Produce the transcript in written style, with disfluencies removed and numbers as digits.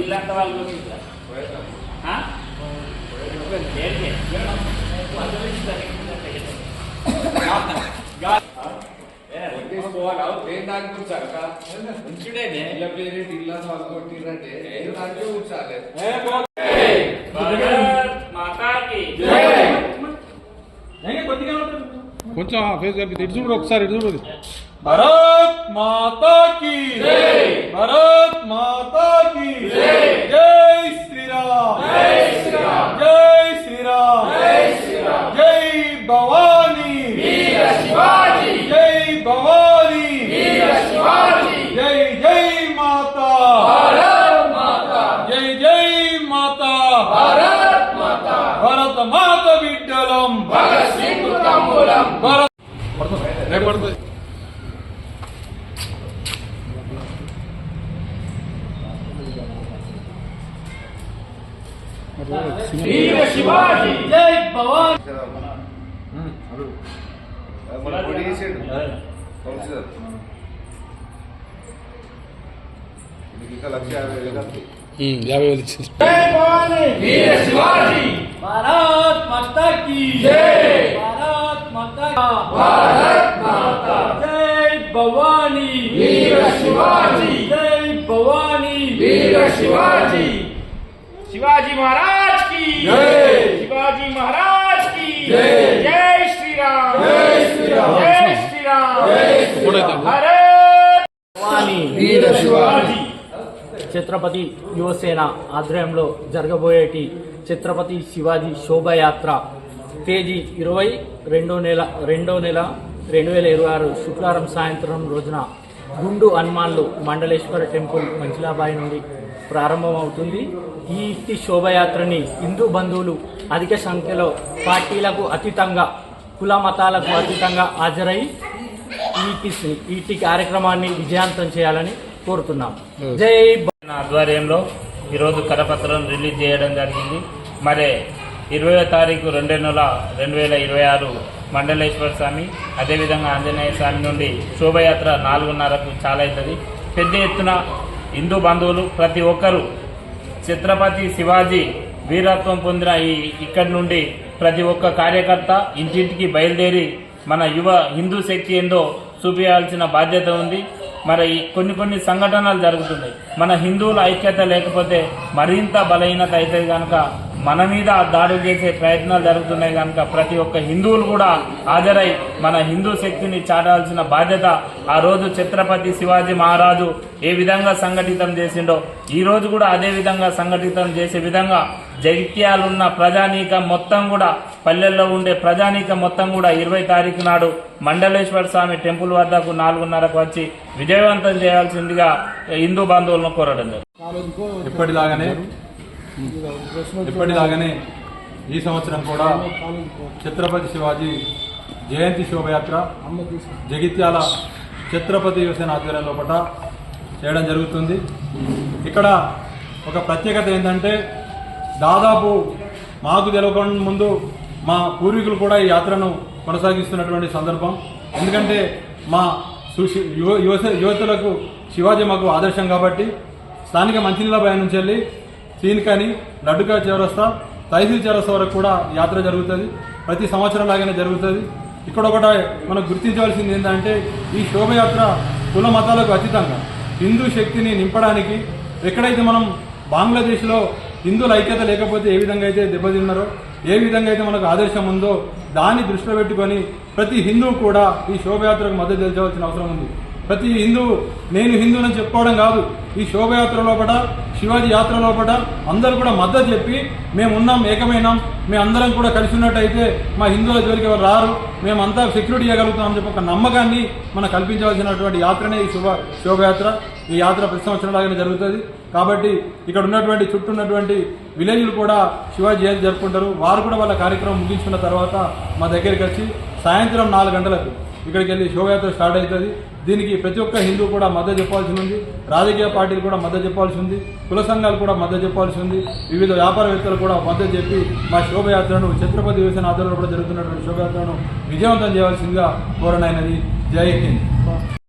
ఇల్లంతా వాళ్ళు కొంచెం ఫేస్ కలిపి ఇటు చూడు ఒకసారి ఇటు చూడు భారత్ మాతా కీ భారత్ మాతా కీ జై శ్రీరామ్ జై శ్రీరామ్ జై శ్రీరామ్ జై శ్రీరామ్ జై భవానీ వీర శివాజీ జై భవానీ వీర శివాజీ జై జై మాతా భారత్ మాతా జై జై మాతా భారత్ మాతా భారత మాత బిడ్డలం భగత్ సింగ్ తమ్ములం భారత్ పడుతుంది వీర శివాజీ జై భవానీ జై భవానీ వీర శివాజీ భారత్ మాతా కీ జై భారత్ మాతా భారత్ మాతా జై భవానీ వీర శివాజీ జై భవానీ వీర శివాజీ शिवाजी महाराज की जय शिवाजी महाराज की जय जय श्री राम जय श्री राम जय श्री राम जय भारत भवानी वीर शिवाजी ఛత్రపతి యువసేన ఆధ్వర్యంలో జరగబోయేటి ఛత్రపతి శివాజీ శోభాయాత్ర తేదీ 22/2/2026 శుక్రవారం సాయంత్రం రోజున గుండు హనుమాన్లు మండలేశ్వర టెంపుల్ మంచిలాబాయి నుండి ప్రారంభమవుతుంది. ఈ శోభయాత్రని హిందూ బంధువులు అధిక సంఖ్యలో పార్టీలకు అతీతంగా కుల మతాలకు అతీతంగా హాజరై ఈ కార్యక్రమాన్ని విజయవంతం చేయాలని కోరుతున్నాం. జై ఆధ్వర్యంలో ఈరోజు కరపత్రం రిలీజ్ చేయడం జరిగింది. మరి 20వ తారీఖు 2/2/2026 మండలేశ్వర స్వామి అదేవిధంగా ఆంజనేయ స్వామి నుండి శోభయాత్ర 4:30కు చాలా అవుతుంది. పెద్ద ఎత్తున హిందూ బంధువులు ప్రతి ఒక్కరూ ఛత్రపతి శివాజీ వీరత్వం పొందిన ఇక్కడి నుండి ప్రతి ఒక్క కార్యకర్త ఇంటింటికి బయలుదేరి మన యువ హిందూ శక్తి ఏందో చూపించాల్సిన బాధ్యత ఉంది. మరి కొన్ని సంఘటనలు జరుగుతున్నాయి. మన హిందువుల ఐక్యత లేకపోతే మరింత బలహీనత అవుతుంది కనుక మన మీద దాడులు చేసే ప్రయత్నాలు జరుగుతున్నాయి కనుక ప్రతి ఒక్క హిందువులు కూడా హాజరై మన హిందూ శక్తిని చాటాల్సిన బాధ్యత ఆ రోజు ఛత్రపతి శివాజీ మహారాజు ఏ విధంగా సంఘటితం చేసిండో ఈ రోజు కూడా అదే విధంగా సంఘటితం చేసే విధంగా జగిత్యాలున్న ప్రజానీకం మొత్తం కూడా పల్లెల్లో ఉండే ప్రజానీకం మొత్తం కూడా 20వ తారీఖు నాడు మండలేశ్వర స్వామి టెంపుల్ వద్దకు 4:30కు వచ్చి విజయవంతం చేయాల్సిందిగా హిందూ బంధువులను కోరడం జరుగుతుంది. ఇప్పటిలాగానే ఈ సంవత్సరం కూడా ఛత్రపతి శివాజీ జయంతి శోభయాత్ర జగిత్యాల ఛత్రపతి యువసేన ఆధ్వర్యం లోపల చేయడం జరుగుతుంది. ఇక్కడ ఒక ప్రత్యేకత ఏంటంటే దాదాపు మాకు తెలియకుండా ముందు మా పూర్వీకులు కూడా ఈ యాత్రను కొనసాగిస్తున్నటువంటి సందర్భం. ఎందుకంటే మా యువతులకు శివాజీ మాకు ఆదర్శం కాబట్టి స్థానిక మంచినీళ్ళ బావి నుంచి వెళ్ళి సీన్కని లడ్డుకా చౌరస్తా తహసీల్ చౌరస్తా వరకు కూడా యాత్ర జరుగుతుంది. ప్రతి సంవత్సరం లాగానే జరుగుతుంది. ఇక్కడ ఒకటి మనం గుర్తించవలసింది ఏంటంటే ఈ శోభయాత్ర కుల మతాలకు అతీతంగా హిందూ శక్తిని నింపడానికి ఎక్కడైతే మనం బంగ్లాదేశ్లో హిందువుల ఐక్యత లేకపోతే ఏ విధంగా అయితే దెబ్బతిన్నారో ఏ విధంగా అయితే మనకు ఆదర్శం ఉందో దాన్ని దృష్టిలో పెట్టుకొని ప్రతి హిందువు కూడా ఈ శోభయాత్రకు మద్దతు తెలచవలసిన అవసరం ఉంది. ప్రతి హిందువు నేను హిందువుని చెప్పుకోవడం కాదు, ఈ శోభయాత్ర లోపల శివాజీ యాత్ర లోపల అందరూ కూడా మద్దతు చెప్పి మేమున్నాం, ఏకమైనాం, మేమందరం కూడా కలిసి ఉన్నట్టయితే మా హిందువుల జోలికి ఎవరు రారు, మేమంతా సెక్యూరిటీ ఇవ్వగలుగుతామని చెప్పి ఒక నమ్మకాన్ని మనం కల్పించవలసినటువంటి యాత్రనే ఈ శోభయాత్ర. ఈ యాత్ర ప్రతి సంవత్సరం లాగానే జరుగుతుంది. కాబట్టి ఇక్కడ ఉన్నటువంటి చుట్టూ ఉన్నటువంటి విలేజ్లు కూడా శివాజీ జయంతి జరుపుకుంటారు. వారు కూడా వాళ్ళ కార్యక్రమం ముగించుకున్న తర్వాత మా దగ్గరికి వచ్చి సాయంత్రం 4 గంటలకు ఇక్కడికి వెళ్ళి శోభయాత్ర స్టార్ట్ అవుతుంది. దీనికి ప్రతి ఒక్క హిందూ కూడా మద్దతు చెప్పాల్సి ఉంది. రాజకీయ పార్టీలు కూడా మద్దతు చెప్పాల్సి ఉంది. కుల సంఘాలు కూడా మద్దతు చెప్పాల్సి ఉంది. వివిధ వ్యాపారవేత్తలు కూడా మద్దతు చెప్పి మా శోభయాత్రను ఛత్రపతి యువసేన ఆధ్వర్యంలో జరుగుతున్నటువంటి శోభయాత్రను విజయవంతం చేయవలసిందిగా కోరనైనది. జై హింద్.